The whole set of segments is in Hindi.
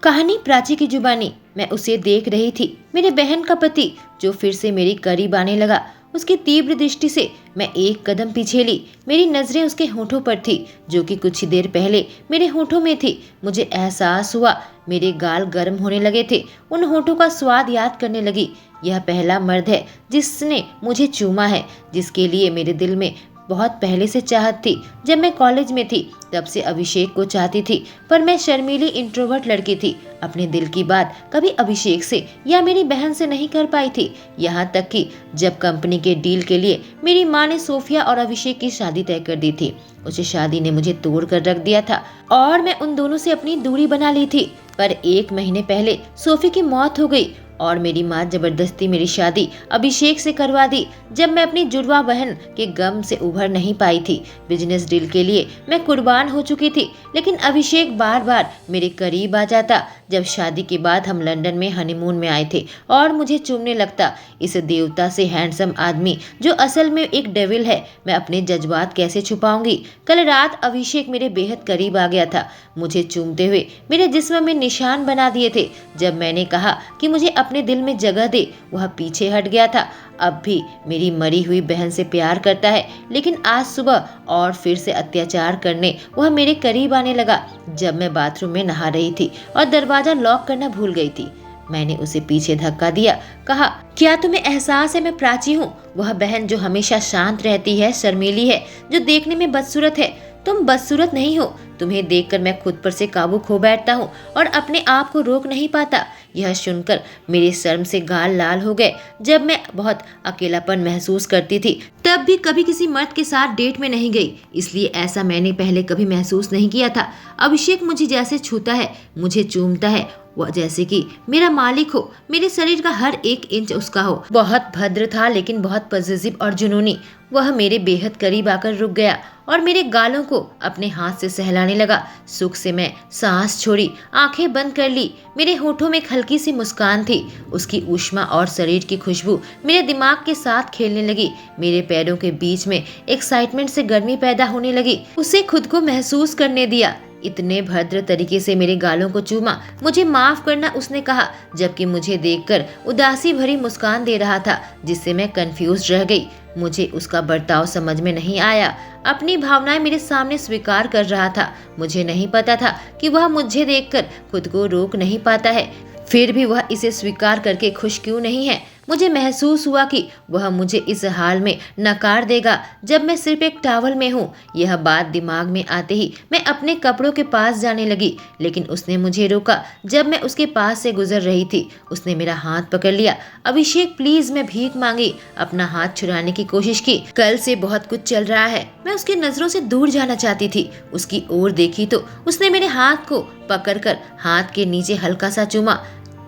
कहानी प्राची की जुबानी। मैं उसे देख रही थी, मेरे बहन का पति जो फिर से मेरी करीब आने लगा। उसकी तीव्र दृष्टि से मैं एक कदम पीछे ली। मेरी नजरें उसके होठों पर थी, जो कि कुछ ही देर पहले मेरे होठों में थी। मुझे एहसास हुआ मेरे गाल गर्म होने लगे थे। उन होठों का स्वाद याद करने लगी। यह पहला मर्द है जिसने मुझे चूमा है, जिसके लिए मेरे दिल में बहुत पहले से चाहत थी। जब मैं कॉलेज में थी तब से अभिषेक को चाहती थी, पर मैं शर्मीली इंट्रोवर्ट लड़की थी। अपने दिल की बात कभी अभिषेक से या मेरी बहन से नहीं कर पाई थी। यहाँ तक कि जब कंपनी के डील के लिए मेरी माँ ने सोफिया और अभिषेक की शादी तय कर दी थी, उस शादी ने मुझे तोड़ कर रख दिया था और मैं उन दोनों से अपनी दूरी बना ली थी। पर 1 महीने पहले सोफी की मौत हो गई और मेरी माँ जबरदस्ती मेरी शादी अभिषेक से करवा दी। जब मैं अपनी जुड़वा बहन के गम से उभर नहीं पाई थी। बिजनेस डील के लिए मैं कुर्बान हो चुकी थी, लेकिन अभिषेक बार बार मेरे करीब आ जाता। जब शादी के बाद हम लंदन में हनीमून में आए थे और मुझे चूमने लगता। इस देवता से हैंडसम आदमी जो असल में एक डेविल है, मैं अपने जज्बात कैसे छुपाऊंगी। कल रात अभिषेक मेरे बेहद करीब आ गया था, मुझे चूमते हुए मेरे जिस्म में निशान बना दिए थे। जब मैंने कहा कि मुझे अपने दिल में जगह दे, वह पीछे हट गया था। अब भी मेरी मरी हुई बहन से प्यार करता है, लेकिन आज सुबह और फिर से अत्याचार करने वह मेरे करीब आने लगा। जब मैं बाथरूम में नहा रही थी और दरवाजा लॉक करना भूल गई थी, मैंने उसे पीछे धक्का दिया। कहा, क्या तुम्हें एहसास है मैं प्राची हूँ? वह बहन जो हमेशा शांत रहती है, शर्मीली है, जो देखने में बदसूरत है। तुम बदसूरत नहीं हो। तुम्हें देखकर मैं खुद पर से काबू खो बैठता हूँ और अपने आप को रोक नहीं पाता। यह सुनकर मेरे शर्म से गाल लाल हो गए। जब मैं बहुत अकेलापन महसूस करती थी तब भी कभी किसी मर्द के साथ डेट में नहीं गई, इसलिए ऐसा मैंने पहले कभी महसूस नहीं किया था। अभिषेक मुझे जैसे छूता है, मुझे चूमता है, वह जैसे कि मेरा मालिक हो, मेरे शरीर का हर एक इंच उसका हो। बहुत भद्र था, लेकिन बहुत पॉजिटिव और जुनूनी। वह मेरे बेहद करीब आकर रुक गया और मेरे गालों को अपने हाथ से सहलाने लगा। सुख से मैं सांस छोड़ी, आंखें बंद कर ली। मेरे होठों में एक हल्की सी मुस्कान थी। उसकी ऊष्मा और शरीर की खुशबू मेरे दिमाग के साथ खेलने लगी। मेरे पैरों के बीच में एक्साइटमेंट से गर्मी पैदा होने लगी। उसे खुद को महसूस करने दिया। इतने भद्र तरीके से मेरे गालों को चूमा। मुझे माफ करना, उसने कहा, जबकि मुझे देखकर उदासी भरी मुस्कान दे रहा था, जिससे मैं कंफ्यूज रह गई। मुझे उसका बर्ताव समझ में नहीं आया। अपनी भावनाएं मेरे सामने स्वीकार कर रहा था। मुझे नहीं पता था कि वह मुझे देखकर खुद को रोक नहीं पाता है, फिर भी वह इसे स्वीकार करके खुश क्यों नहीं है। मुझे महसूस हुआ कि वह मुझे इस हाल में नकार देगा जब मैं सिर्फ एक टॉवल में हूँ। यह बात दिमाग में आते ही मैं अपने कपड़ों के पास जाने लगी, लेकिन उसने मुझे रोका। जब मैं उसके पास से गुजर रही थी, उसने मेरा हाथ पकड़ लिया। अभिषेक प्लीज, मैं भीख मांगी, अपना हाथ छुड़ाने की कोशिश की। कल से बहुत कुछ चल रहा है। मैं उसकी नजरों से दूर जाना चाहती थी। उसकी ओर देखी तो उसने मेरे हाथ को पकड़कर हाथ के नीचे हल्का सा चूमा।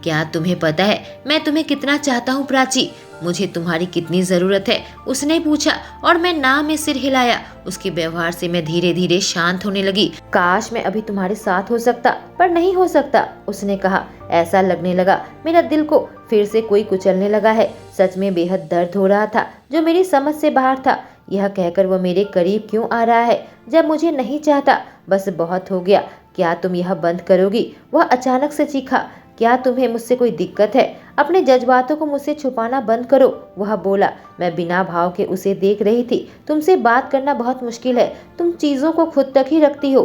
क्या तुम्हें पता है मैं तुम्हें कितना चाहता हूँ प्राची? मुझे तुम्हारी कितनी जरूरत है? उसने पूछा और मैं ना में सिर हिलाया। उसके व्यवहार से मैं धीरे धीरे शांत होने लगी। काश मैं अभी तुम्हारे साथ हो सकता, पर नहीं हो सकता, उसने कहा। ऐसा लगने लगा मेरा दिल को फिर से कोई कुचलने लगा है। सच में बेहद दर्द हो रहा था, जो मेरी समझ से बाहर था। यह कहकर वो मेरे करीब क्यों आ रहा है जब मुझे नहीं चाहता? बस बहुत हो गया। क्या तुम यह बंद करोगी? वह अचानक से चीखा। क्या तुम्हें मुझसे कोई दिक्कत है? अपने जज्बातों को मुझसे छुपाना बंद करो, वह बोला। मैं बिना भाव के उसे देख रही थी। तुमसे बात करना बहुत मुश्किल है। तुम चीजों को खुद तक ही रखती हो।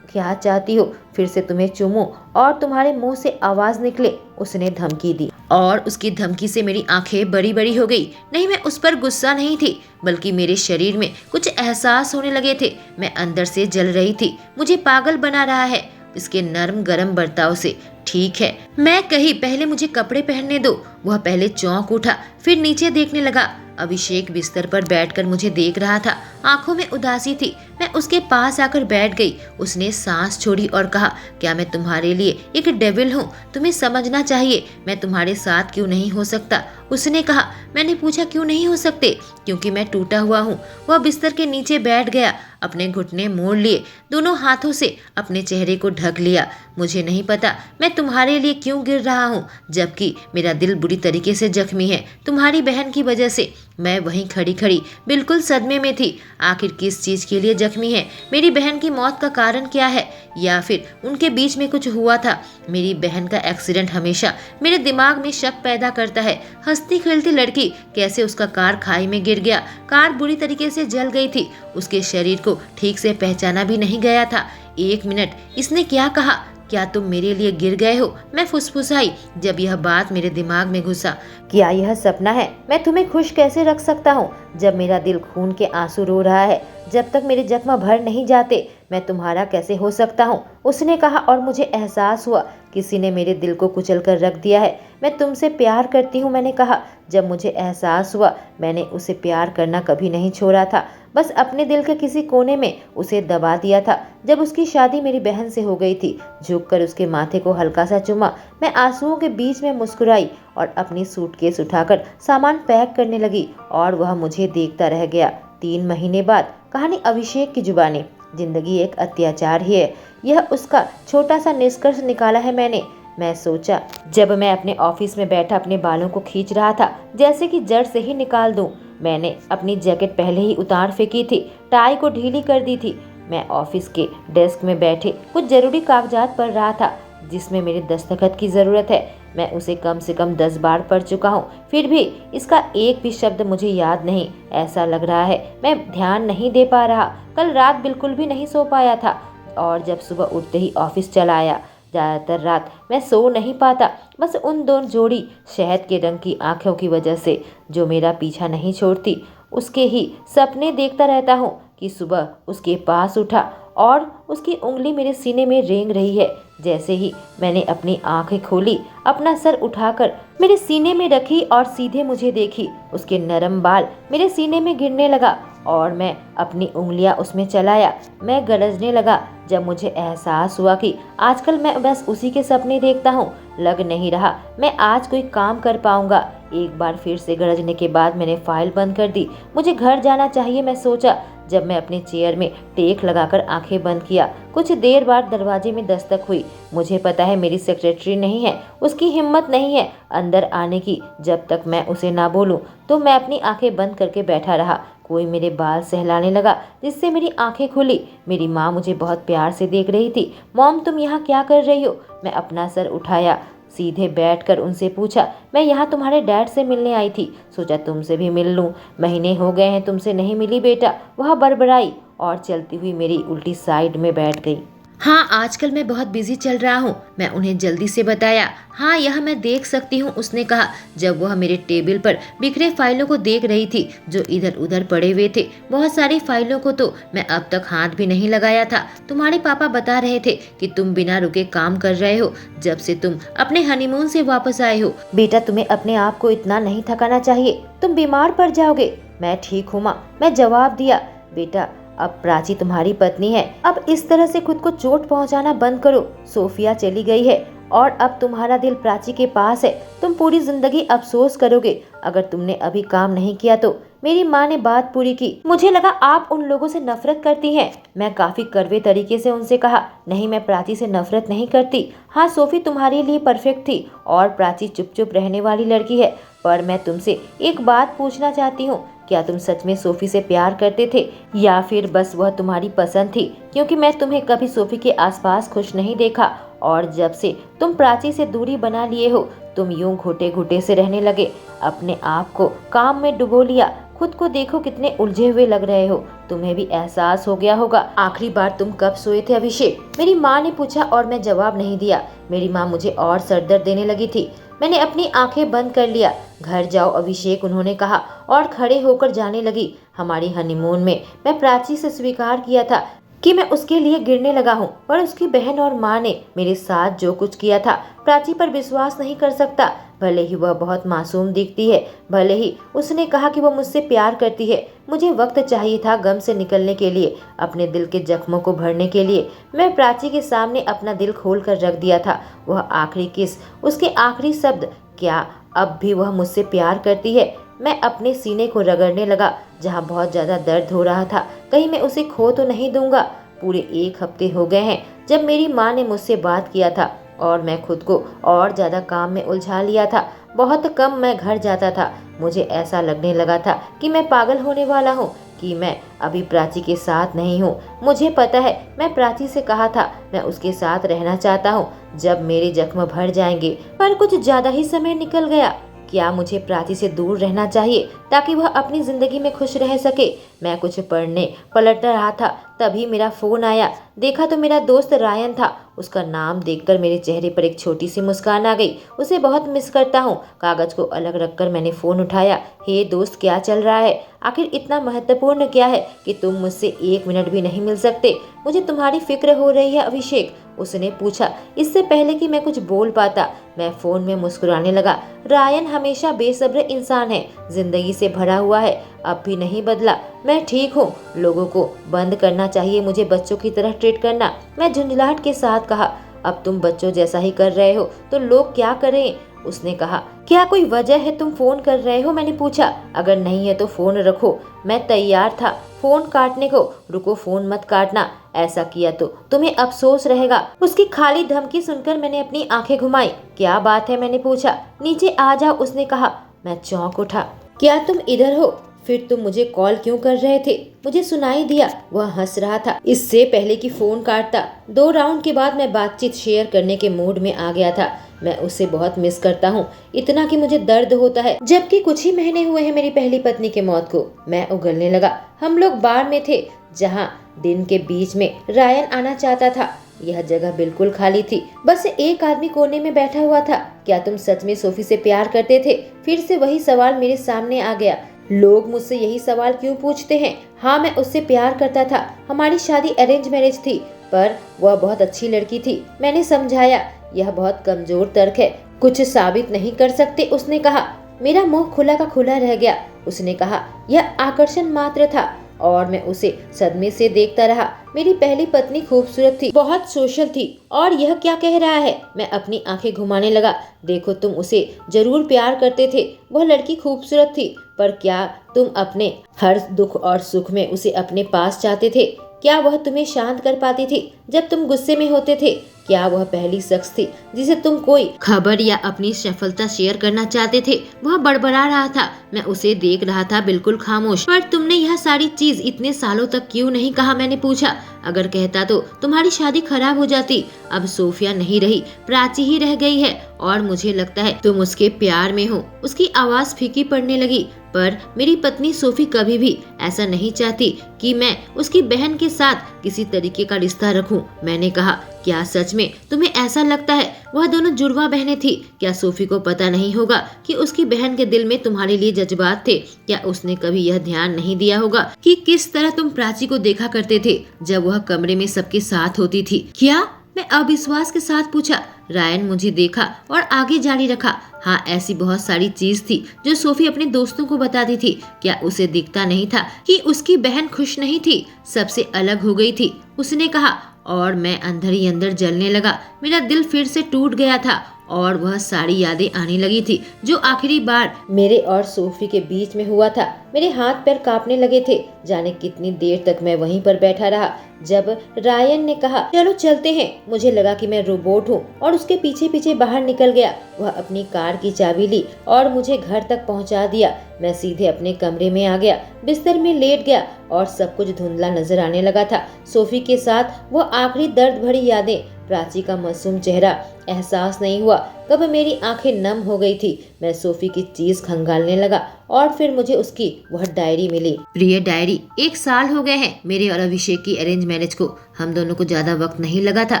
क्या चाहती हो? फिर से तुम्हें चूमूं और तुम्हारे मुंह से आवाज निकले? उसने धमकी दी और उसकी धमकी से मेरी आंखें बड़ी बड़ी हो गई। नहीं, मैं उस पर गुस्सा नहीं थी, बल्कि मेरे शरीर में कुछ एहसास होने लगे थे। मैं अंदर से जल रही थी। मुझे पागल बना रहा है इसके नरम गरम बर्ताव से। ठीक है, मैं कही, पहले मुझे कपड़े पहनने दो। वह पहले चौंक उठा, फिर नीचे देखने लगा। अभिषेक बिस्तर पर बैठकर मुझे देख रहा था। आंखों में उदासी थी। मैं उसके पास आकर बैठ गई। उसने सांस छोड़ी और कहा, क्या मैं तुम्हारे लिए एक डेविल हूँ? तुम्हें समझना चाहिए, मैं तुम्हारे साथ क्यों नहीं हो सकता? उसने कहा। मैंने पूछा, क्यों नहीं हो सकते? क्योंकि मैं टूटा हुआ हूँ। वह बिस्तर के नीचे बैठ गया। अपने घुटने मोड़ लिए, दोनों हाथों से अपने चेहरे को ढक लिया। मुझे नहीं पता मैं तुम्हारे लिए क्यों गिर रहा हूँ, जबकि मेरा दिल बुरी तरीके से जख्मी है तुम्हारी बहन की वजह से। मैं वहीं खड़ी खड़ी बिल्कुल सदमे में थी। आखिर किस चीज़ के लिए जख्मी है? मेरी बहन की मौत का कारण क्या है, या फिर उनके बीच में कुछ हुआ था? मेरी बहन का एक्सीडेंट हमेशा मेरे दिमाग में शक पैदा करता है। हंसती खेलती लड़की, कैसे उसका कार खाई में गिर गया? कार बुरी तरीके से जल गई थी, उसके शरीर को ठीक से पहचाना भी नहीं गया था। 1 मिनट, इसने क्या कहा? क्या तुम मेरे लिए गिर गए हो? मैं फुसफुसाई जब यह बात मेरे दिमाग में घुसा। क्या यह सपना है? मैं तुम्हें खुश कैसे रख सकता हूँ जब मेरा दिल खून के आंसू रो रहा है? जब तक मेरे जख्म भर नहीं जाते मैं तुम्हारा कैसे हो सकता हूँ? उसने कहा और मुझे एहसास हुआ किसी ने मेरे दिल को कुचल कर रख दिया है। मैं तुमसे प्यार करती हूँ, मैंने कहा। जब मुझे एहसास हुआ मैंने उसे प्यार करना कभी नहीं छोड़ा था, बस अपने दिल के किसी कोने में उसे दबा दिया था। जब उसकी शादी मेरी बहन से हो गई थी, झुककर उसके माथे को हल्का सा चुमा, मैं आंसुओं के बीच में मुस्कुराई और अपनी सूटकेस उठाकर सामान पैक करने लगी और वह मुझे देखता रह गया। 3 महीने बाद कहानी अभिषेक की जुबानी। जिंदगी एक अत्याचार ही है, यह उसका छोटा सा निष्कर्ष निकाला है मैंने। मैं सोचा जब मैं अपने ऑफिस में बैठा अपने बालों को खींच रहा था जैसे कि जड़ से ही निकाल दूं। मैंने अपनी जैकेट पहले ही उतार फेंकी थी, टाई को ढीली कर दी थी। मैं ऑफिस के डेस्क में बैठे कुछ जरूरी कागजात पढ़ रहा था जिसमें मेरे दस्तखत की जरूरत है। मैं उसे कम से कम 10 बार पढ़ चुका हूँ, फिर भी इसका एक भी शब्द मुझे याद नहीं। ऐसा लग रहा है मैं ध्यान नहीं दे पा रहा। कल रात बिल्कुल भी नहीं सो पाया था और जब सुबह उठते ही ऑफिस चला आया। ज़्यादातर रात मैं सो नहीं पाता, बस उन 2 जोड़ी शहद के रंग की आंखों की वजह से जो मेरा पीछा नहीं छोड़ती। उसके ही सपने देखता रहता हूँ कि सुबह उसके पास उठा और उसकी उंगली मेरे सीने में रेंग रही है। जैसे ही मैंने अपनी आंखें खोली, अपना सर उठाकर मेरे सीने में रखी और सीधे मुझे देखी, उसके नरम बाल मेरे सीने में गिरने लगा और मैं अपनी उंगलियां उसमें चलाया। मैं गरजने लगा जब मुझे एहसास हुआ कि आजकल मैं बस उसी के सपने देखता हूँ। लग नहीं रहा मैं आज कोई काम कर पाऊंगा। एक बार फिर से गरजने के बाद मैंने फाइल बंद कर दी। मुझे घर जाना चाहिए, मैं सोचा जब मैं अपने चेयर में टेक लगाकर आंखें बंद किया। कुछ देर बाद दरवाजे में दस्तक हुई। मुझे पता है मेरी सेक्रेटरी नहीं है, उसकी हिम्मत नहीं है अंदर आने की। जब तक मैं उसे ना बोलूं तो मैं अपनी आंखें बंद करके बैठा रहा। कोई मेरे बाल सहलाने लगा जिससे मेरी आंखें खुली। मेरी माँ मुझे बहुत प्यार से देख रही थी। मॉम, तुम यहाँ क्या कर रही हो? मैं अपना सर उठाया, सीधे बैठकर उनसे पूछा, मैं यहाँ तुम्हारे डैड से मिलने आई थी, सोचा तुमसे भी मिल लूँ। महीने हो गए हैं तुमसे नहीं मिली बेटा, वह बड़बड़ाई और चलती हुई मेरी उल्टी साइड में बैठ गई। हाँ, आजकल मैं बहुत बिजी चल रहा हूँ, मैं उन्हें जल्दी से बताया। हाँ, यह मैं देख सकती हूँ, उसने कहा जब वह मेरे टेबल पर बिखरे फाइलों को देख रही थी जो इधर उधर पड़े हुए थे। बहुत सारी फाइलों को तो मैं अब तक हाथ भी नहीं लगाया था। तुम्हारे पापा बता रहे थे कि तुम बिना रुके काम कर रहे हो जब से तुम अपने हनीमून से वापस आए हो। बेटा, तुम्हें अपने आप को इतना नहीं थकाना चाहिए, तुम बीमार पड़ जाओगे। मैं ठीक हूँ माँ, मैं जवाब दिया। बेटा, अब प्राची तुम्हारी पत्नी है, अब इस तरह से खुद को चोट पहुंचाना बंद करो। सोफिया चली गई है और अब तुम्हारा दिल प्राची के पास है। तुम पूरी जिंदगी अफसोस करोगे अगर तुमने अभी काम नहीं किया तो। मेरी माँ ने बात पूरी की। मुझे लगा आप उन लोगों से नफरत करती हैं। मैं काफी कड़वे तरीके से उनसे कहा, नहीं, मैं प्राची से नफरत नहीं करती। हाँ, सोफी तुम्हारे लिए परफेक्ट थी और प्राची चुप चुप रहने वाली लड़की है। पर मैं तुमसे एक बात पूछना चाहती हूँ, क्या तुम सच में सोफी से प्यार करते थे या फिर बस वह तुम्हारी पसंद थी? क्योंकि मैं तुम्हें कभी सोफी के आसपास खुश नहीं देखा और जब से तुम प्राची से दूरी बना लिए हो तुम यूं घुटे घुटे से रहने लगे, अपने आप को काम में डुबो लिया। खुद को देखो कितने उलझे हुए लग रहे हो। तुम्हें भी एहसास हो गया होगा। आखिरी बार तुम कब सोए थे अभिषेक? मेरी माँ ने पूछा और मैं जवाब नहीं दिया। मेरी माँ मुझे और सरदर्द देने लगी थी। मैंने अपनी आंखें बंद कर लिया। घर जाओ अभिषेक, उन्होंने कहा और खड़े होकर जाने लगी। हमारी हनीमून में मैं प्राची से स्वीकार किया था कि मैं उसके लिए गिरने लगा हूँ, पर उसकी बहन और माँ ने मेरे साथ जो कुछ किया था, प्राची पर विश्वास नहीं कर सकता। भले ही वह बहुत मासूम दिखती है, भले ही उसने कहा कि वह मुझसे प्यार करती है, मुझे वक्त चाहिए था गम से निकलने के लिए, अपने दिल के जख्मों को भरने के लिए। मैं प्राची के सामने अपना दिल खोल कर रख दिया था। वह आखिरी किस, उसके आखिरी शब्द, क्या अब भी वह मुझसे प्यार करती है? मैं अपने सीने को रगड़ने लगा जहाँ बहुत ज्यादा दर्द हो रहा था। कहीं मैं उसे खो तो नहीं दूंगा। पूरे 1 हफ्ते हो गए हैं जब मेरी माँ ने मुझसे बात किया था और मैं खुद को और ज्यादा काम में उलझा लिया था। बहुत कम मैं घर जाता था। मुझे ऐसा लगने लगा था कि मैं पागल होने वाला हूँ, कि मैं अभी प्राची के साथ नहीं हूँ। मुझे पता है, मैं प्राची से कहा था मैं उसके साथ रहना चाहता हूँ जब मेरे जख्म भर जाएंगे, पर कुछ ज्यादा ही समय निकल गया। क्या मुझे प्राची से दूर रहना चाहिए ताकि वह अपनी जिंदगी में खुश रह सके? मैं कुछ पढ़ने पलट रहा था, तभी मेरा फोन आया। देखा तो मेरा दोस्त रायन था। उसका नाम देखकर मेरे चेहरे पर एक छोटी सी मुस्कान आ गई। उसे बहुत मिस करता हूँ। कागज को अलग रखकर मैंने फोन उठाया। हे दोस्त, क्या चल रहा है? आखिर इतना महत्वपूर्ण क्या है कि तुम मुझसे 1 मिनट भी नहीं मिल सकते? मुझे तुम्हारी फिक्र हो रही है अभिषेक, उसने पूछा। इससे पहले कि मैं कुछ बोल पाता, मैं फोन में मुस्कुराने लगा। रायन हमेशा बेसब्र इंसान है, जिंदगी से भरा हुआ है, अब भी नहीं बदला। मैं ठीक हूँ। लोगों को बंद करना चाहिए मुझे बच्चों की तरह ट्रीट करना, मैं झुंझलाहट के साथ कहा। अब तुम बच्चों जैसा ही कर रहे हो तो लोग क्या करें? उसने कहा। क्या कोई वजह है तुम फोन कर रहे हो? मैंने पूछा। अगर नहीं है तो फोन रखो। मैं तैयार था फोन काटने को। रुको, फोन मत काटना, ऐसा किया तो तुम्हें अफसोस रहेगा। उसकी खाली धमकी सुनकर मैंने अपनी आंखें घुमाई। क्या बात है? मैंने पूछा। नीचे आ जाओ, उसने कहा। मैं चौंक उठा। क्या तुम इधर हो? फिर तुम मुझे कॉल क्यों कर रहे थे? मुझे सुनाई दिया, वह हंस रहा था। इससे पहले कि फोन काटता 2 राउंड के बाद मैं बातचीत शेयर करने के मूड में आ गया था। मैं उसे बहुत मिस करता हूँ, इतना कि मुझे दर्द होता है। जबकि कुछ ही महीने हुए हैं मेरी पहली पत्नी के मौत को। मैं उगलने लगा। हम लोग बार में थे जहाँ दिन के बीच में रायन आना चाहता था। यह जगह बिल्कुल खाली थी, बस एक आदमी कोने में बैठा हुआ था। क्या तुम सच में सोफी से प्यार करते थे? फिर से वही सवाल मेरे सामने आ गया। लोग मुझसे यही सवाल क्यों पूछते हैं? हाँ, मैं उससे प्यार करता था। हमारी शादी अरेंज मैरिज थी, पर वह बहुत अच्छी लड़की थी। मैंने समझाया। यह बहुत कमजोर तर्क है, कुछ साबित नहीं कर सकते, उसने कहा। मेरा मुंह खुला का खुला रह गया। उसने कहा, यह आकर्षण मात्र था, और मैं उसे सदमे से देखता रहा। मेरी पहली पत्नी खूबसूरत थी, बहुत सोशल थी, और यह क्या कह रहा है? मैं अपनी आंखें घुमाने लगा। देखो, तुम उसे जरूर प्यार करते थे, वह लड़की खूबसूरत थी, पर क्या तुम अपने हर दुख और सुख में उसे अपने पास चाहते थे? क्या वह तुम्हें शांत कर पाती थी जब तुम गुस्से में होते थे? क्या वह पहली शख्स थी जिसे तुम कोई खबर या अपनी सफलता शेयर करना चाहते थे? वह बड़बड़ा रहा था। मैं उसे देख रहा था, बिल्कुल खामोश। पर तुमने यह सारी चीज इतने सालों तक क्यों नहीं कहा? मैंने पूछा। अगर कहता तो तुम्हारी शादी खराब हो जाती। अब सोफिया नहीं रही, प्राची ही रह गई है, और मुझे लगता है तुम उसके प्यार में हो। उसकी आवाज फीकी पड़ने लगी। पर मेरी पत्नी सोफी कभी भी ऐसा नहीं चाहती कि मैं उसकी बहन के साथ किसी तरीके का रिश्ता रखूं। मैंने कहा, क्या सच में तुम्हें ऐसा लगता है? वह दोनों जुड़वा बहनें थी। क्या सोफी को पता नहीं होगा कि उसकी बहन के दिल में तुम्हारे लिए जज्बात थे? क्या उसने कभी यह ध्यान नहीं दिया होगा कि किस तरह तुम प्राची को देखा करते थे जब वह कमरे में सबके साथ होती थी? क्या? मैं अविश्वास के साथ पूछा। रायन मुझे देखा और आगे जारी रखा। हाँ, ऐसी बहुत सारी चीज थी जो सोफी अपने दोस्तों को बताती थी। क्या उसे दिखता नहीं था कि उसकी बहन खुश नहीं थी, सबसे अलग हो गई थी? उसने कहा, और मैं अंदर ही अंदर जलने लगा। मेरा दिल फिर से टूट गया था, और वह सारी यादें आने लगी थी जो आखिरी बार मेरे और सोफी के बीच में हुआ था। मेरे हाथ पैर कांपने लगे थे। जाने कितनी देर तक मैं वहीं पर बैठा रहा। जब रायन ने कहा, चलो चलते हैं, मुझे लगा कि मैं रोबोट हूँ, और उसके पीछे पीछे बाहर निकल गया। वह अपनी कार की चाबी ली और मुझे घर तक पहुँचा दिया। मैं सीधे अपने कमरे में आ गया, बिस्तर में लेट गया, और सब कुछ धुंधला नजर आने लगा था। सोफी के साथ वो आखिरी दर्द भरी यादें, प्राची का मासूम चेहरा। एहसास नहीं हुआ कब मेरी आंखें नम हो गई थी। मैं सोफी की चीज खंगालने लगा, और फिर मुझे उसकी वह डायरी मिली। प्रिय डायरी, 1 साल हो गए हैं मेरे और अभिषेक की अरेंज मैरिज को। हम दोनों को ज्यादा वक्त नहीं लगा था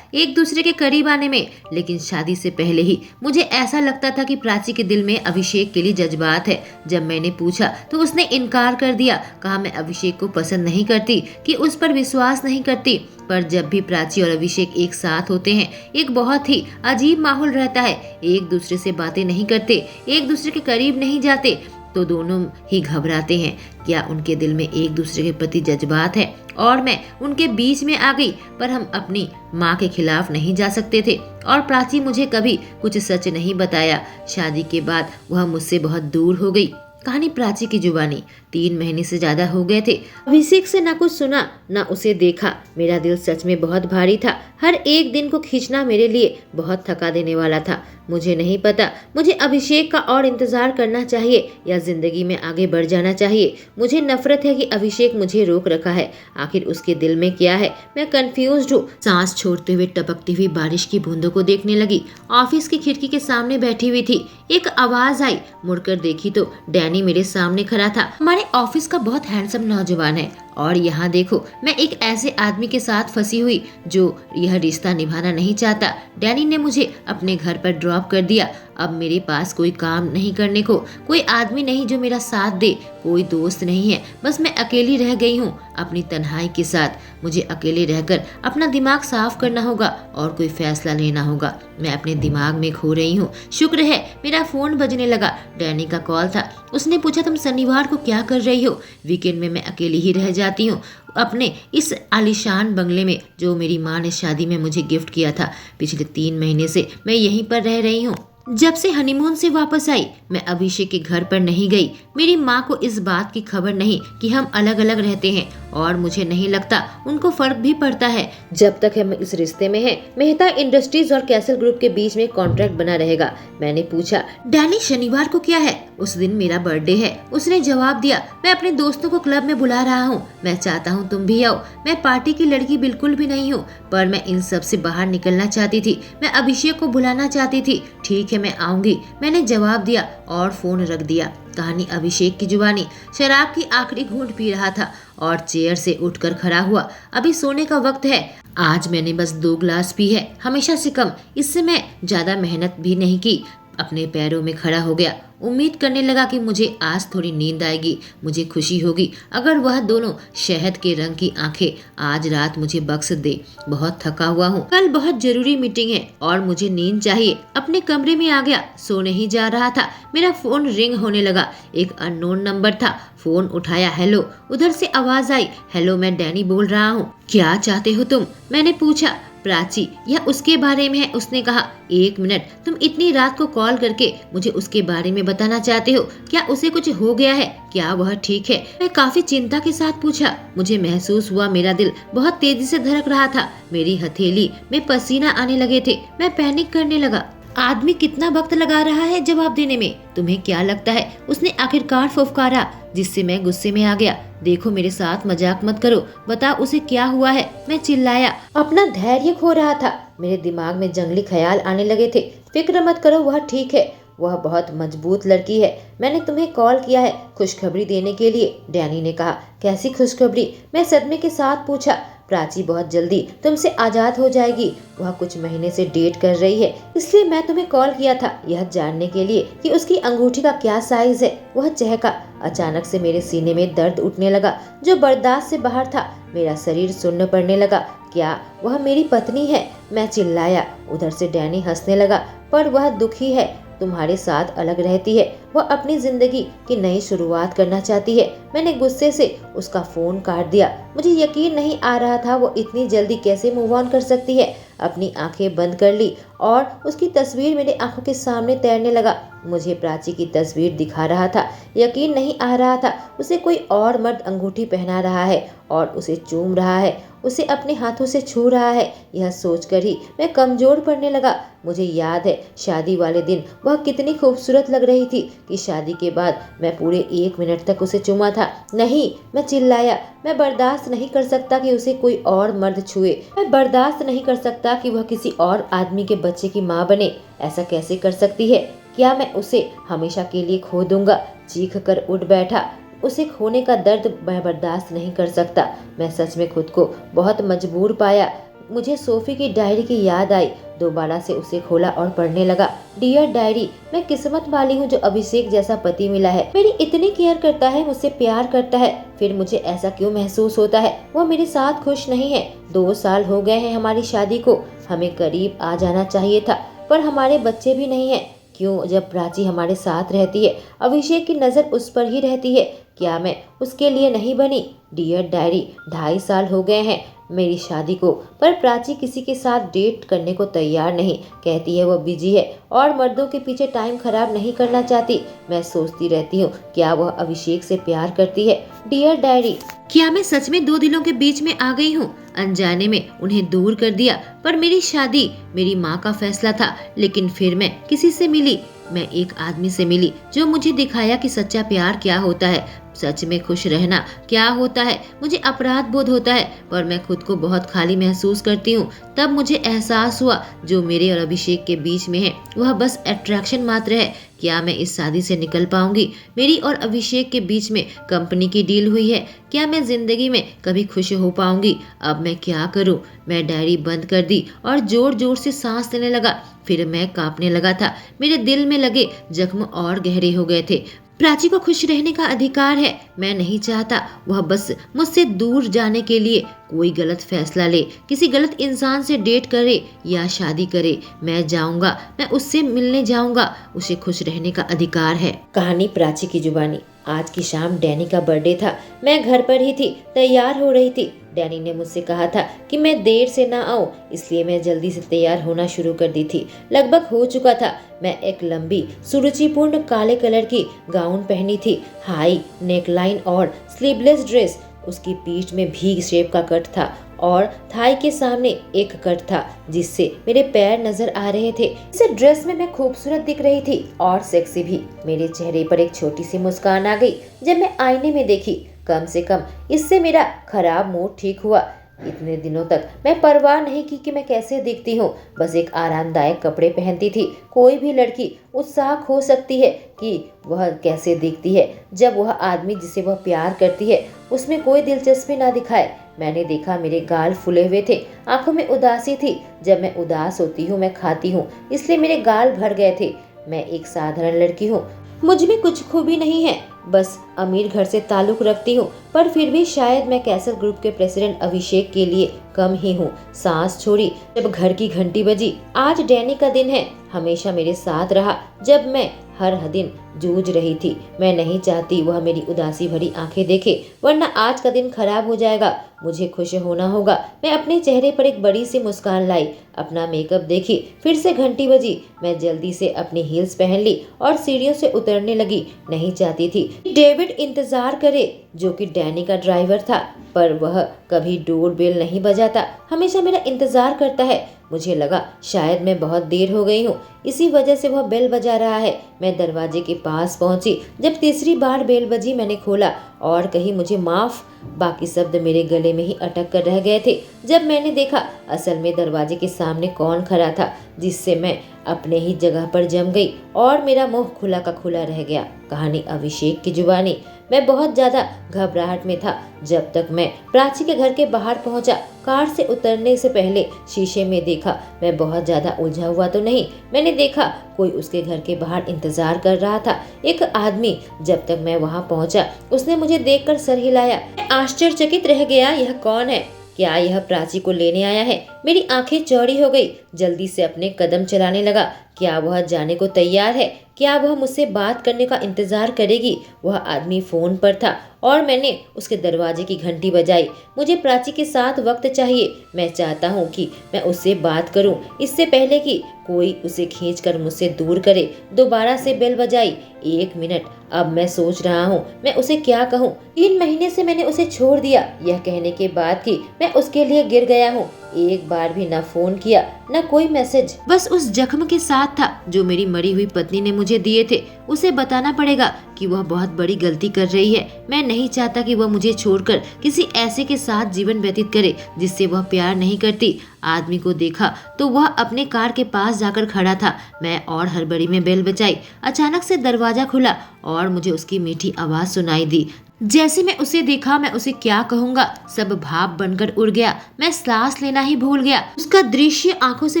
एक दूसरे के करीब आने में, लेकिन शादी से पहले ही मुझे ऐसा लगता था कि प्राची के दिल में अभिषेक के लिए जज्बात है। जब मैंने पूछा तो उसने इनकार कर दिया। कहा मैं अभिषेक को पसंद नहीं करती, कि उस पर विश्वास नहीं करती। पर जब भी प्राची और अभिषेक एक साथ होते हैं, एक बहुत ही अजीब माहौल रहता है। एक दूसरे से बातें नहीं करते, एक दूसरे के करीब नहीं जाते, तो दोनों ही घबराते हैं। क्या उनके दिल में एक दूसरे के प्रति जज्बात है? और मैं उनके बीच में आ गई। पर हम अपनी माँ के खिलाफ नहीं जा सकते थे, और प्राची मुझे कभी कुछ सच नहीं बताया। शादी के बाद वह मुझसे बहुत दूर हो गई। कहानी प्राची की जुबानी। 3 महीने से ज्यादा हो गए थे। अभिषेक से ना कुछ सुना ना उसे देखा। मेरा दिल सच में बहुत भारी था। हर एक दिन को खींचना मेरे लिए बहुत थका देने वाला था। मुझे नहीं पता मुझे अभिषेक का और इंतजार करना चाहिए या जिंदगी में आगे बढ़ जाना चाहिए। मुझे नफरत है कि अभिषेक मुझे रोक रखा है। आखिर उसके दिल में क्या है? मैं कंफ्यूज्ड हूँ। सांस छोड़ते हुए टपकती हुई बारिश की बूंदों को देखने लगी। ऑफिस की खिड़की के सामने बैठी हुई थी। एक आवाज आई। मुड़कर देखी तो डैनी मेरे सामने खड़ा था। हमारे ऑफिस का बहुत हैंडसम नौजवान है और यहाँ देखो मैं एक ऐसे आदमी के साथ फंसी हुई जो यह रिश्ता निभाना नहीं चाहता। डैनी ने मुझे अपने घर पर ड्रॉप कर दिया। अब मेरे पास कोई काम नहीं करने को, कोई आदमी नहीं जो मेरा साथ दे, कोई दोस्त नहीं है। बस मैं अकेली रह गई हूँ अपनी तन्हाई के साथ। मुझे अकेले रहकर अपना दिमाग साफ करना होगा और कोई फैसला लेना होगा। मैं अपने दिमाग में खो रही हूँ। शुक्र है मेरा फोन बजने लगा। डैनी का कॉल था। उसने पूछा तुम शनिवार को क्या कर रही हो? वीकेंड में मैं अकेली ही रह जाती हूँ अपने इस आलीशान बंगले में जो मेरी माँ ने शादी में मुझे गिफ्ट किया था। पिछले 3 महीने से मैं यहीं पर रह रही हूँ। जब से हनीमून से वापस आई मैं अभिषेक के घर पर नहीं गई। मेरी माँ को इस बात की खबर नहीं कि हम अलग अलग रहते हैं और मुझे नहीं लगता उनको फर्क भी पड़ता है। जब तक हम इस रिश्ते में हैं, मेहता इंडस्ट्रीज और कैसल ग्रुप के बीच में कॉन्ट्रैक्ट बना रहेगा। मैंने पूछा डैनी शनिवार को क्या है? उस दिन मेरा बर्थडे है। उसने जवाब दिया मैं अपने दोस्तों को क्लब में बुला रहा हूँ। मैं चाहता हूँ तुम भी आओ। मैं पार्टी की लड़की बिल्कुल भी नहीं हूँ, पर मैं इन सब से बाहर निकलना चाहती थी। मैं अभिषेक को बुलाना चाहती थी। ठीक है मैं आऊंगी, मैंने जवाब दिया और फोन रख दिया। कहानी अभिषेक की जुबानी। शराब की आखिरी घूंट पी रहा था और चेयर से उठकर खड़ा हुआ। अभी सोने का वक्त है। आज मैंने बस 2 ग्लास पी है, हमेशा से कम। इससे मैं ज्यादा मेहनत भी नहीं की। अपने पैरों में खड़ा हो गया। उम्मीद करने लगा कि मुझे आज थोड़ी नींद आएगी। मुझे खुशी होगी अगर वह दोनों शहद के रंग की आंखें आज रात मुझे बख्श दे। बहुत थका हुआ हूँ। कल बहुत जरूरी मीटिंग है और मुझे नींद चाहिए। अपने कमरे में आ गया। सोने ही जा रहा था, मेरा फोन रिंग होने लगा। एक अननोन नंबर था। फोन उठाया। हेलो। उधर से आवाज आई। हेलो मैं डैनी बोल रहा हूँ। क्या चाहते हो तुम? मैंने पूछा। प्राची, यह उसके बारे में है। उसने कहा 1 मिनट, तुम इतनी रात को कॉल करके मुझे उसके बारे में बताना चाहते हो? क्या उसे कुछ हो गया है? क्या वह ठीक है? मैं काफी चिंता के साथ पूछा। मुझे महसूस हुआ मेरा दिल बहुत तेजी से धड़क रहा था। मेरी हथेली में पसीना आने लगे थे। मैं पैनिक करने लगा। आदमी कितना वक्त लगा रहा है जवाब देने में? तुम्हें क्या लगता है? उसने आखिरकार फुफकारा, जिससे मैं गुस्से में आ गया। देखो मेरे साथ मजाक मत करो, बता उसे क्या हुआ है? मैं चिल्लाया। अपना धैर्य खो रहा था। मेरे दिमाग में जंगली ख्याल आने लगे थे। फिक्र मत करो, वह ठीक है। वह बहुत मजबूत लड़की है। मैंने तुम्हें कॉल किया है खुशखबरी देने के लिए, डैनी ने कहा। कैसी खुशखबरी? मैं सदमे के साथ पूछा। प्राची बहुत जल्दी तुमसे आजाद हो जाएगी। वह कुछ महीने से डेट कर रही है, इसलिए मैं तुम्हें कॉल किया था यह जानने के लिए कि उसकी अंगूठी का क्या साइज है। वह चहका। अचानक से मेरे सीने में दर्द उठने लगा जो बर्दाश्त से बाहर था। मेरा शरीर सुन्न पड़ने लगा। क्या वह मेरी पत्नी है? मैं चिल्लाया। उधर से डैनी हंसने लगा। पर वह दुखी है, तुम्हारे साथ अलग रहती है। वह अपनी जिंदगी की नई शुरुआत करना चाहती है। मैंने गुस्से से उसका फोन काट दिया। मुझे यकीन नहीं आ रहा था वो इतनी जल्दी कैसे मूव ऑन कर सकती है। अपनी आंखें बंद कर ली और उसकी तस्वीर मेरे आंखों के सामने तैरने लगा। मुझे प्राची की तस्वीर दिखा रहा था। यकीन नहीं आ रहा था उसे कोई और मर्द अंगूठी पहना रहा है और उसे चूम रहा है, उसे अपने हाथों से छू रहा है। यह सोचकर ही मैं कमजोर पड़ने लगा। मुझे याद है शादी वाले दिन वह कितनी खूबसूरत लग रही थी कि शादी के बाद मैं पूरे 1 मिनट तक उसे चूमा था। नहीं, मैं चिल्लाया। मैं बर्दाश्त नहीं कर सकता कि उसे कोई और मर्द छुए। मैं बर्दाश्त नहीं कर सकता कि वह किसी और आदमी के बच्चे की माँ बने। ऐसा कैसे कर सकती है? क्या मैं उसे हमेशा के लिए खो दूंगा? चीख कर उठ बैठा। उसे खोने का दर्द मैं बर्दाश्त नहीं कर सकता। मैं सच में खुद को बहुत मजबूर पाया। मुझे सोफी की डायरी की याद आई। दोबारा से उसे खोला और पढ़ने लगा। डियर डायरी, मैं किस्मत वाली हूँ जो अभिषेक जैसा पति मिला है। मेरी इतनी केयर करता है, मुझसे प्यार करता है। फिर मुझे ऐसा क्यों महसूस होता है वो मेरे साथ खुश नहीं है? 2 साल हो गए हैं हमारी शादी को। हमें करीब आ जाना चाहिए था, पर हमारे बच्चे भी नहीं है। क्यों जब प्राची हमारे साथ रहती है अभिषेक की नजर उस पर ही रहती है? क्या मैं उसके लिए नहीं बनी? डियर डायरी, 2.5 साल हो गए हैं मेरी शादी को, पर प्राची किसी के साथ डेट करने को तैयार नहीं। कहती है वो बिजी है और मर्दों के पीछे टाइम खराब नहीं करना चाहती। मैं सोचती रहती हूँ क्या वह अभिषेक से प्यार करती है। डियर डायरी, क्या मैं सच में दो दिलों के बीच में आ गई हूँ? अनजाने में उन्हें दूर कर दिया, पर मेरी शादी मेरी माँ का फैसला था। लेकिन फिर मैं किसी से मिली, मैं एक आदमी से मिली जो मुझे दिखाया कि सच्चा प्यार क्या होता है, सच में खुश रहना क्या होता है। मुझे अपराध बोध होता है, पर मैं खुद को बहुत खाली महसूस करती हूँ। तब मुझे एहसास हुआ जो मेरे और अभिषेक के बीच में है वह बस अट्रैक्शन मात्र है। क्या मैं इस शादी से निकल पाऊंगी? मेरी और अभिषेक के बीच में कंपनी की डील हुई है। क्या मैं जिंदगी में कभी खुश हो पाऊंगी? अब मैं क्या करूं? मैं डायरी बंद कर दी और जोर जोर से सांस लेने लगा। फिर मैं कांपने लगा था। मेरे दिल में लगे जख्म और गहरे हो गए थे। प्राची को खुश रहने का अधिकार है। मैं नहीं चाहता वह बस मुझसे दूर जाने के लिए कोई गलत फैसला ले, किसी गलत इंसान से डेट करे या शादी करे। मैं जाऊंगा, मैं उससे मिलने जाऊंगा। उसे खुश रहने का अधिकार है। कहानी प्राची की जुबानी। आज की शाम डैनी का बर्थडे था। मैं घर पर ही थी, तैयार हो रही थी। डैनी ने मुझसे कहा था कि मैं देर से ना आऊं, इसलिए मैं जल्दी से तैयार होना शुरू कर दी थी। लगभग हो चुका था। मैं एक लंबी सुरुचिपूर्ण काले कलर की गाउन पहनी थी, हाई नेकलाइन और स्लीवलेस ड्रेस। उसकी पीठ में भी शेप का कट था और थाई के सामने एक कट था जिससे मेरे पैर नजर आ रहे थे। इस ड्रेस में मैं खूबसूरत दिख रही थी और सेक्सी भी। मेरे चेहरे पर एक छोटी सी मुस्कान आ गई जब मैं आईने में देखी। कम से कम इससे मेरा खराब मूड ठीक हुआ। इतने दिनों तक मैं परवाह नहीं की कि मैं कैसे दिखती हूँ, बस एक आरामदायक कपड़े पहनती थी। कोई भी लड़की उत्साह खो सकती है कि वह कैसे दिखती है जब वह आदमी जिसे वह प्यार करती है उसमें कोई दिलचस्पी ना दिखाए। मैंने देखा मेरे गाल फूले हुए थे, आंखों में उदासी थी। जब मैं उदास होती हूँ मैं खाती हूँ, इसलिए मेरे गाल भर गए थे। मैं एक साधारण लड़की हूँ, मुझ में कुछ खूबी नहीं है, बस अमीर घर से ताल्लुक रखती हूँ। पर फिर भी शायद मैं कैसल ग्रुप के प्रेसिडेंट अभिषेक के लिए कम ही हूँ। सांस छोड़ी जब घर की घंटी बजी। आज डैनी का दिन है, हमेशा मेरे साथ रहा जब मैं हर दिन जूझ रही थी। मैं नहीं चाहती वह मेरी उदासी भरी आंखें देखे, वरना आज का दिन खराब हो जाएगा। मुझे खुश होना होगा। मैं अपने चेहरे पर एक बड़ी सी मुस्कान लाई, अपना मेकअप देखी। फिर से घंटी बजी। मैं जल्दी से अपनी हील्स पहन ली और सीढ़ियों से उतरने लगी। नहीं चाहती थी डेविड इंतजार करे, जो कि डैनी का ड्राइवर था, पर वह कभी डोर बेल नहीं बजाता, हमेशा मेरा इंतजार करता है। मुझे लगा शायद मैं बहुत देर हो गई हूँ, इसी वजह से वह बेल बजा रहा है। मैं दरवाजे के पास पहुंची। जब तीसरी बार बेल बजी मैंने खोला और कही मुझे माफ। बाकी शब्द मेरे गले में ही अटक कर रह गए थे जब मैंने देखा असल में दरवाजे के सामने कौन खड़ा था, जिससे मैं अपने ही जगह पर जम गई और मेरा मुंह खुला का खुला रह गया। कहानी अभिषेक की जुबानी। मैं बहुत ज्यादा घबराहट में था जब तक मैं प्राची के घर के बाहर पहुंचा। कार से उतरने से पहले शीशे में देखा। मैं बहुत ज्यादा उलझा हुआ तो नहीं। मैंने देखा कोई उसके घर के बाहर इंतजार कर रहा था, एक आदमी। जब तक मैं वहां पहुंचा उसने मुझे देखकर सर हिलाया। मैं आश्चर्यचकित रह गया, यह कौन है? क्या यह प्राची को लेने आया है? मेरी आंखें चौड़ी हो गई। जल्दी से अपने कदम चलाने लगा। क्या वह जाने को तैयार है? क्या वह मुझसे बात करने का इंतजार करेगी? वह आदमी फोन पर था और मैंने उसके दरवाजे की घंटी बजाई। मुझे प्राची के साथ वक्त चाहिए। मैं चाहता हूँ कि मैं उससे बात करूँ इससे पहले कि कोई उसे खींचकर मुझसे दूर करे। दोबारा से बेल बजाई। 1 मिनट। अब मैं सोच रहा हूँ मैं उसे क्या कहूँ। 3 महीने से मैंने उसे छोड़ दिया, यह कहने के बाद कि मैं उसके लिए गिर गया हूँ। एक बार भी ना फोन किया ना कोई मैसेज, बस उस जख्म के साथ था जो मेरी मरी हुई पत्नी ने मुझे दिए थे। उसे बताना पड़ेगा कि वह बहुत बड़ी गलती कर रही है। मैं नहीं चाहता कि वह मुझे छोड़कर किसी ऐसे के साथ जीवन व्यतीत करे जिससे वह प्यार नहीं करती। आदमी को देखा तो वह अपने कार के पास जाकर खड़ा था। मैं और हड़बड़ी में बेल बजाई। अचानक से दरवाजा खुला और मुझे उसकी मीठी आवाज सुनाई दी। जैसे मैं उसे देखा मैं उसे क्या कहूँगा, सब भाप बनकर उड़ गया। मैं सांस लेना ही भूल गया। उसका दृश्य आंखों से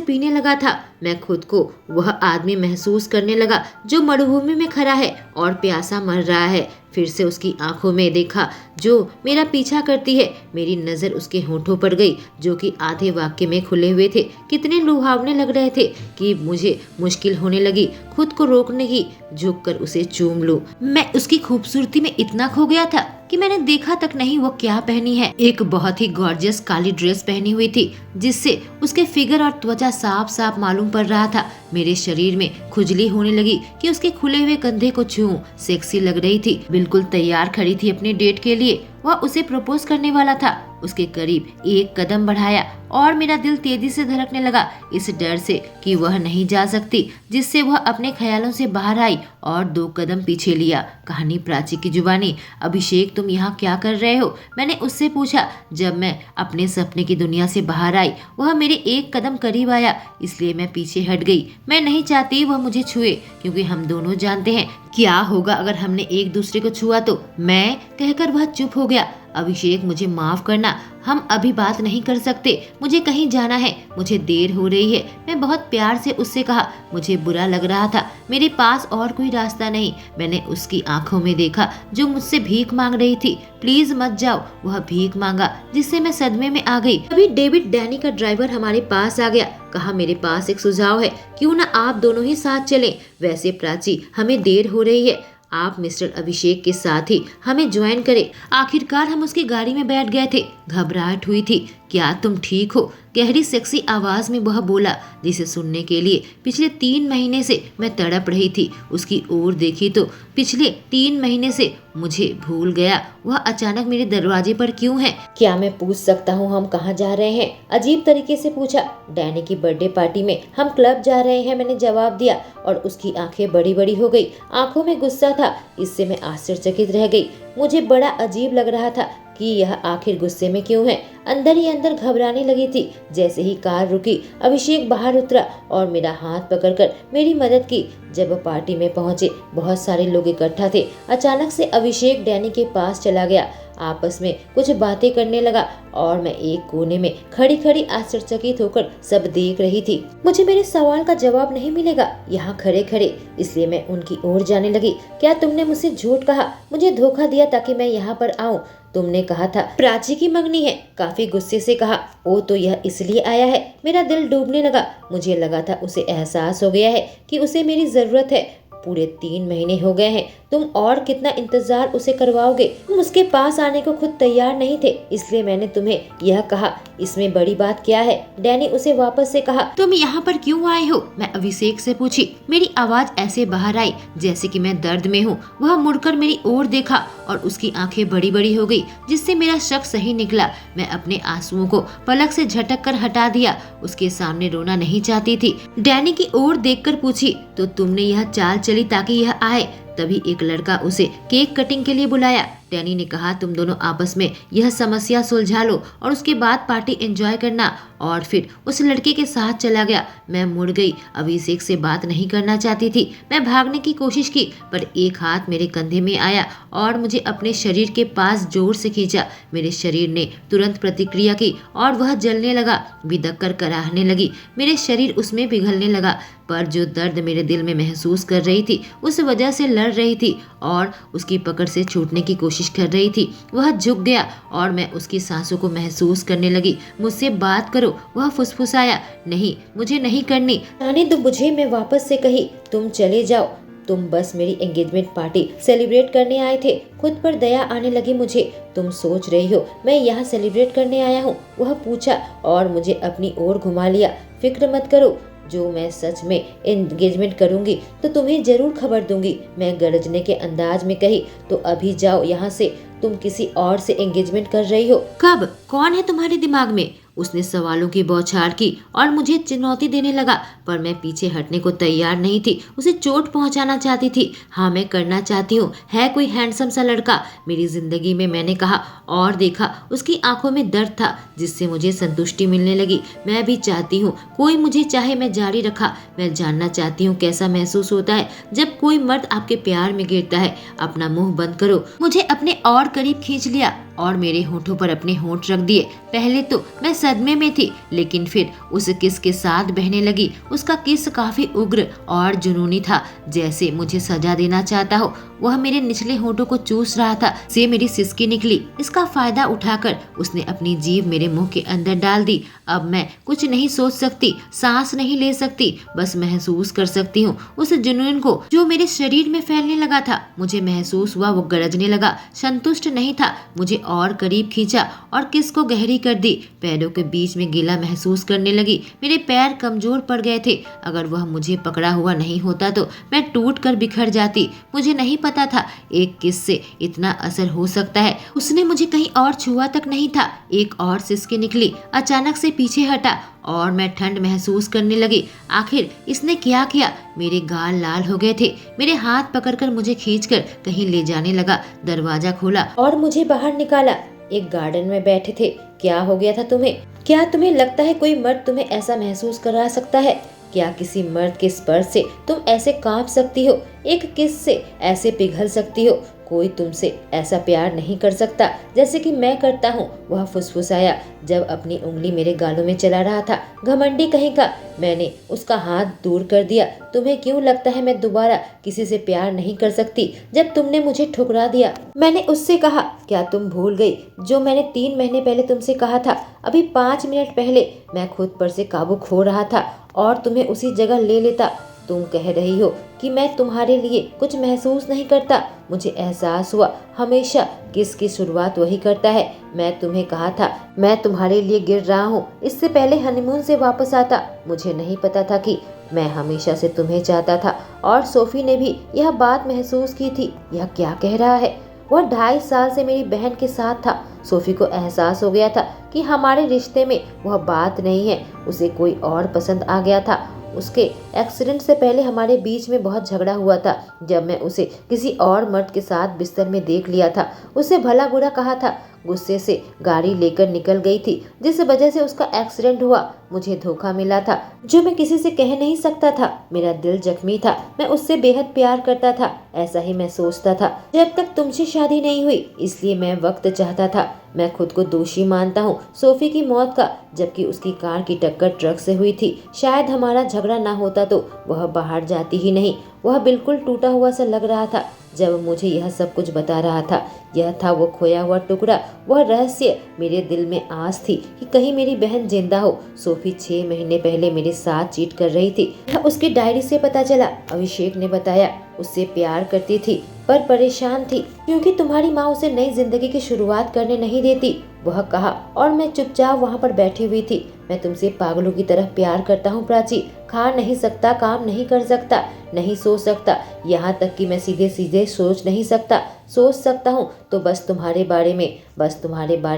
पीने लगा था। मैं खुद को वह आदमी महसूस करने लगा जो मरुभूमि में खड़ा है और प्यासा मर रहा है। फिर से उसकी आंखों में देखा जो मेरा पीछा करती है। मेरी नजर उसके होठों पर गई जो कि आधे वाक्य में खुले हुए थे। कितने लुभावने लग रहे थे कि मुझे मुश्किल होने लगी खुद को रोकने की। झुककर उसे चूम लूं। मैं उसकी खूबसूरती में इतना खो गया था कि मैंने देखा तक नहीं वो क्या पहनी है। एक बहुत ही गॉर्जियस काली ड्रेस पहनी हुई थी जिससे उसके फिगर और त्वचा साफ साफ मालूम पड़ रहा था। मेरे शरीर में खुजली होने लगी कि उसके खुले हुए कंधे को छूऊं। सेक्सी लग रही थी, बिल्कुल तैयार खड़ी थी अपने डेट के लिए। वह उसे प्रपोज करने वाला था। उसके करीब एक कदम बढ़ाया और मेरा दिल तेजी से धड़कने लगा, इस डर से कि वह नहीं जा सकती, जिससे वह अपने ख्यालों से बाहर आई और 2 कदम पीछे लिया। कहानी प्राची की जुबानी। अभिषेक, तुम यहाँ क्या कर रहे हो? मैंने उससे पूछा। जब मैं अपने सपने की दुनिया से बाहर आई, वह मेरे 1 कदम करीब आया, इसलिए मैं पीछे हट गई। मैं नहीं चाहती वह मुझे छुए, क्योंकि हम दोनों जानते हैं क्या होगा अगर हमने एक दूसरे को छुआ तो। मैं कहकर वह चुप हो गया। अभिषेक, मुझे माफ करना, हम अभी बात नहीं कर सकते, मुझे कहीं जाना है, मुझे देर हो रही है। मैं बहुत प्यार से उससे कहा। मुझे बुरा लग रहा था, मेरे पास और कोई रास्ता नहीं। मैंने उसकी आंखों में देखा जो मुझसे भीख मांग रही थी। प्लीज मत जाओ, वह भीख मांगा, जिससे मैं सदमे में आ गई। तभी डेविड, डैनी का ड्राइवर, हमारे पास आ गया। कहा, मेरे पास एक सुझाव है, क्यों ना आप दोनों ही साथ चलें। वैसे प्राची, हमें देर हो रही है, आप मिस्टर अभिषेक के साथ ही हमें ज्वाइन करें। आखिरकार हम उसकी गाड़ी में बैठ गए थे। घबराहट हुई थी। क्या तुम ठीक हो? गहरी सेक्सी आवाज में वह बोला, जिसे सुनने के लिए पिछले 3 महीने से मैं तड़प रही थी। उसकी ओर देखी तो पिछले 3 महीने से मुझे भूल गया। वह अचानक मेरे दरवाजे पर क्यों है? क्या मैं पूछ सकता हूँ हम कहाँ जा रहे हैं? अजीब तरीके से पूछा। डैनी की बर्थडे पार्टी में हम क्लब जा रहे हैं, मैंने जवाब दिया और उसकी आंखें बड़ी बड़ी हो गई। आंखों में गुस्सा था, इससे मैं आश्चर्यचकित रह गई। मुझे बड़ा अजीब लग रहा था कि यह आखिर गुस्से में क्यों है। अंदर ही अंदर घबराने लगी थी। जैसे ही कार रुकी, अभिषेक बाहर उतरा और मेरा हाथ पकड़कर मेरी मदद की। जब पार्टी में पहुंचे, बहुत सारे लोग इकट्ठा थे। अचानक से अभिषेक डैनी के पास चला गया, आपस में कुछ बातें करने लगा और मैं एक कोने में खड़ी खड़ी आश्चर्यचकित होकर सब देख रही थी। मुझे मेरे सवाल का जवाब नहीं मिलेगा यहाँ खड़े खड़े, इसलिए मैं उनकी ओर जाने लगी। क्या तुमने मुझसे झूठ कहा, मुझे धोखा दिया ताकि मैं यहाँ पर आऊँ? तुमने कहा था प्राची की मंगनी है। काफी गुस्से से कहा। ओ, तो यह इसलिए आया है? मेरा दिल डूबने लगा। मुझे लगा था उसे एहसास हो गया है कि उसे मेरी जरूरत है। पूरे 3 महीने हो गए हैं, तुम और कितना इंतजार उसे करवाओगे? तुम उसके पास आने को खुद तैयार नहीं थे, इसलिए मैंने तुम्हें यह कहा। इसमें बड़ी बात क्या है? डैनी उसे वापस से कहा। तुम यहाँ पर क्यों आए हो? मैं अभिषेक से पूछी। मेरी आवाज ऐसे बाहर आई जैसे कि मैं दर्द में हूँ। वह मुड़कर मेरी ओर देखा और उसकी आंखें बड़ी बड़ी हो गई, जिससे मेरा शक सही निकला। मैं अपने आंसुओं को पलक से झटक कर हटा दिया। उसके सामने रोना नहीं चाहती थी। डैनी की ओर देखकर पूछी, तो तुमने यह चाल चली ताकि यह आए? तभी एक लड़का उसे केक कटिंग के लिए बुलाया। डैनी ने कहा, तुम दोनों आपस में यह समस्या सुलझा लो और उसके बाद पार्टी एंजॉय करना। और फिर उस लड़के के साथ चला गया। मैं मुड़ गई। अभिषेक से बात नहीं करना चाहती थी। मैं भागने की कोशिश की, पर एक हाथ मेरे कंधे में आया और मुझे अपने शरीर के पास जोर से खींचा। मेरे शरीर ने तुरंत प्रतिक्रिया की और वह जलने लगा, बिदक कर कराहने लगी। मेरे शरीर उसमें पिघलने लगा, पर जो दर्द मेरे दिल में महसूस कर रही थी उस वजह से लड़ रही थी और उसकी पकड़ से छूटने की कोशिश कर रही थी। वह झुक गया और मैं उसकी सांसों को महसूस करने लगी। मुझसे बात करो, वह फुसफुसाया। नहीं, मुझे नहीं करनी। आने दो मुझे, मैं वापस से कही। तुम चले जाओ, तुम बस मेरी एंगेजमेंट पार्टी सेलिब्रेट करने आए थे। खुद पर दया आने लगी मुझे। तुम सोच रही हो मैं यहाँ सेलिब्रेट करने आया हूँ? वह पूछा और मुझे अपनी ओर घुमा लिया। फिक्र मत करो, जो मैं सच में एंगेजमेंट करूंगी तो तुम्हें जरूर खबर दूंगी। मैं गरजने के अंदाज में कही। तो अभी जाओ यहाँ से, तुम किसी और से एंगेजमेंट कर रही हो। कब? कौन है तुम्हारे दिमाग में? उसने सवालों की बौछार की और मुझे चुनौती देने लगा, पर मैं पीछे हटने को तैयार नहीं थी। उसे चोट पहुंचाना चाहती थी। हाँ, मैं करना चाहती हूँ। है कोई हैंडसम सा लड़का मेरी जिंदगी में? मैंने कहा और देखा। उसकी आंखों में दर्द था, जिससे मुझे संतुष्टि मिलने लगी। मैं भी चाहती हूँ कोई मुझे चाहे। मैं जारी रखा। मैं जानना चाहती हूँ कैसा महसूस होता है जब कोई मर्द आपके प्यार में गिरता है। अपना मुंह बंद करो। मुझे अपने और करीब खींच लिया और मेरे होठों पर अपने होंठ रख दिए। पहले तो मैं सदमे में थी, लेकिन फिर उस किस के साथ बहने लगी। उसका किस काफी उग्र और जुनूनी था, जैसे मुझे सजा देना चाहता हो। वह मेरे निचले होठों को चूस रहा था। से मेरी सिसकी निकली। इसका फायदा उठाकर उसने अपनी जीभ मेरे मुंह के अंदर डाल दी। अब मैं कुछ नहीं सोच सकती, सांस नहीं ले सकती, बस महसूस कर सकती हूँ उस जुनून को जो मेरे शरीर में फैलने लगा था। मुझे महसूस हुआ वो गरजने लगा। संतुष्ट नहीं था, मुझे और करीब खींचा और किस को गहरी कर दी। पैरों के बीच में गीला महसूस करने लगी। मेरे पैर कमजोर पड़ गए थे। अगर वह मुझे पकड़ा हुआ नहीं होता तो मैं टूट कर बिखर जाती। मुझे नहीं पता था एक किस से इतना असर हो सकता है। उसने मुझे कहीं और छुआ तक नहीं था। एक और सिसकी निकली, अचानक से पीछे हटा और मैं ठंड महसूस करने लगी। आखिर इसने क्या किया? मेरे गाल लाल हो गए थे। मेरे हाथ पकड़कर मुझे खींचकर कहीं ले जाने लगा। दरवाजा खोला और मुझे बाहर निकाला। एक गार्डन में बैठे थे। क्या हो गया था तुम्हें? क्या तुम्हें लगता है कोई मर्द तुम्हें ऐसा महसूस करा सकता है? क्या किसी मर्द के स्पर्श से तुम ऐसे कांप सकती हो? एक किस से ऐसे पिघल सकती हो? कोई तुमसे ऐसा प्यार नहीं कर सकता जैसे कि मैं करता हूँ, वह फुसफुसाया जब अपनी उंगली मेरे गालों में चला रहा था। घमंडी कहीं का। मैंने उसका हाथ दूर कर दिया। तुम्हें क्यों लगता है मैं दोबारा किसी से प्यार नहीं कर सकती जब तुमने मुझे ठुकरा दिया? मैंने उससे कहा। क्या तुम भूल गई जो मैंने 3 महीने पहले तुमसे कहा था? अभी 5 मिनट पहले मैं खुद पर से काबू खो रहा था और तुम्हें उसी जगह ले लेता। तुम कह रही हो कि मैं तुम्हारे लिए कुछ महसूस नहीं करता। मुझे एहसास हुआ हमेशा किस की शुरुआत वही करता है। मैं तुम्हें कहा था मैं तुम्हारे लिए गिर रहा हूँ। इससे पहले हनीमून से वापस आता मुझे नहीं पता था कि मैं हमेशा से तुम्हें चाहता था और सोफी ने भी यह बात महसूस की थी। यह क्या कह रहा है? वह 2.5 साल से मेरी बहन के साथ था। सोफी को एहसास हो गया था कि हमारे रिश्ते में वह बात नहीं है। उसे कोई और पसंद आ गया था। उसके एक्सीडेंट से पहले हमारे बीच में बहुत झगड़ा हुआ था जब मैं उसे किसी और मर्द के साथ बिस्तर में देख लिया था। उसे भला बुरा कहा था। गुस्से से गाड़ी लेकर निकल गई थी जिस वजह से उसका एक्सीडेंट हुआ। मुझे धोखा मिला था जो मैं किसी से कह नहीं सकता था। मेरा दिल जख्मी था। मैं उससे बेहद प्यार करता था, ऐसा ही मैं सोचता था जब तक तुमसे शादी नहीं हुई। इसलिए मैं वक्त चाहता था। मैं खुद को दोषी मानता हूँ सोफी की मौत का, जबकि उसकी कार की टक्कर ट्रक से हुई थी। शायद हमारा झगड़ा ना होता तो वह बाहर जाती ही नहीं। वह बिल्कुल टूटा हुआ सा लग रहा था जब मुझे यह सब कुछ बता रहा था। यह था वो खोया हुआ टुकड़ा, वह रहस्य। मेरे दिल में आस थी कि कहीं मेरी बहन जिंदा हो। सोफी 6 महीने पहले मेरे साथ चीट कर रही थी। यह उसकी डायरी से पता चला। अभिषेक ने बताया उससे प्यार करती थी पर परेशान थी क्योंकि तुम्हारी माँ उसे नई जिंदगी की शुरुआत करने नहीं देती, वह कहा। और मैं चुपचाप वहाँ पर बैठी हुई थी। मैं तुमसे पागलों की तरह प्यार करता हूँ प्राची। खा नहीं सकता, काम नहीं कर सकता, नहीं सोच सकता, यहाँ तक कि मैं सीधे सीधे सोच नहीं सकता। सोच सकता हूँ तो बस तुम्हारे बारे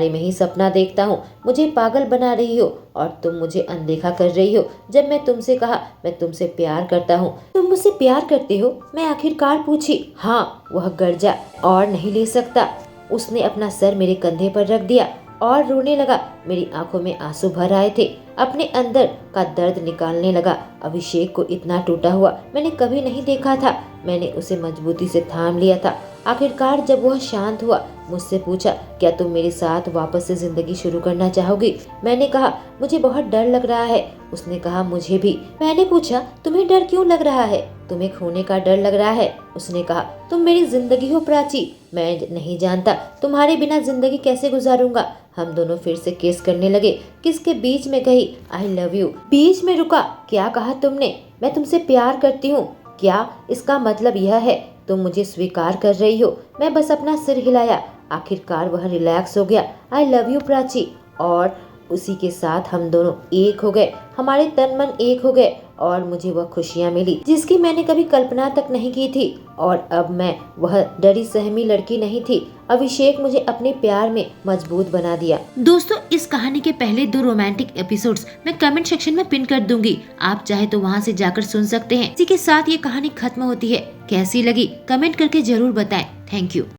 में ही सपना देखता हूँ। मुझे पागल बना रही हो और तुम मुझे अनदेखा कर रही हो जब मैं तुमसे कहा मैं तुमसे प्यार करता हूँ। तुम मुझसे प्यार करते हो? मैं आखिरकार पूछी। हाँ, वह गरजा। और नहीं ले सकता। उसने अपना सर मेरे कंधे पर रख दिया और रोने लगा। मेरी आंखों में आंसू भर आए थे। अपने अंदर का दर्द निकालने लगा। अभिषेक को इतना टूटा हुआ मैंने कभी नहीं देखा था। मैंने उसे मजबूती से थाम लिया था। आखिरकार जब वह शांत हुआ, मुझसे पूछा, क्या तुम मेरे साथ वापस से जिंदगी शुरू करना चाहोगी? मैंने कहा, मुझे बहुत डर लग रहा है। उसने कहा, मुझे भी। मैंने पूछा, तुम्हें डर क्यों लग रहा है? तुम्हें खोने का डर लग रहा है? उसने कहा, तुम मेरी जिंदगी हो प्राची। मैं नहीं जानता तुम्हारे बिना जिंदगी कैसे गुजारूंगा। हम दोनों फिर से किस करने लगे। किस के बीच में कही आई लव यू। बीच में रुका। क्या कहा तुमने? मैं तुमसे प्यार करती हूँ। क्या इसका मतलब यह है तुम मुझे स्वीकार कर रही हो? मैं बस अपना सिर हिलाया। आखिरकार वह रिलैक्स हो गया। I love you Prachi. और उसी के साथ हम दोनों एक हो गए। हमारे तन मन एक हो गए और मुझे वह खुशियाँ मिली जिसकी मैंने कभी कल्पना तक नहीं की थी। और अब मैं वह डरी सहमी लड़की नहीं थी। अभिषेक मुझे अपने प्यार में मजबूत बना दिया। दोस्तों, इस कहानी के पहले 2 रोमांटिक एपिसोड्स मैं कमेंट सेक्शन में पिन कर दूंगी। आप चाहे तो वहां से जाकर सुन सकते हैं। इसी के साथ ये कहानी खत्म होती है। कैसी लगी कमेंट करके जरूर बताएं। Thank you.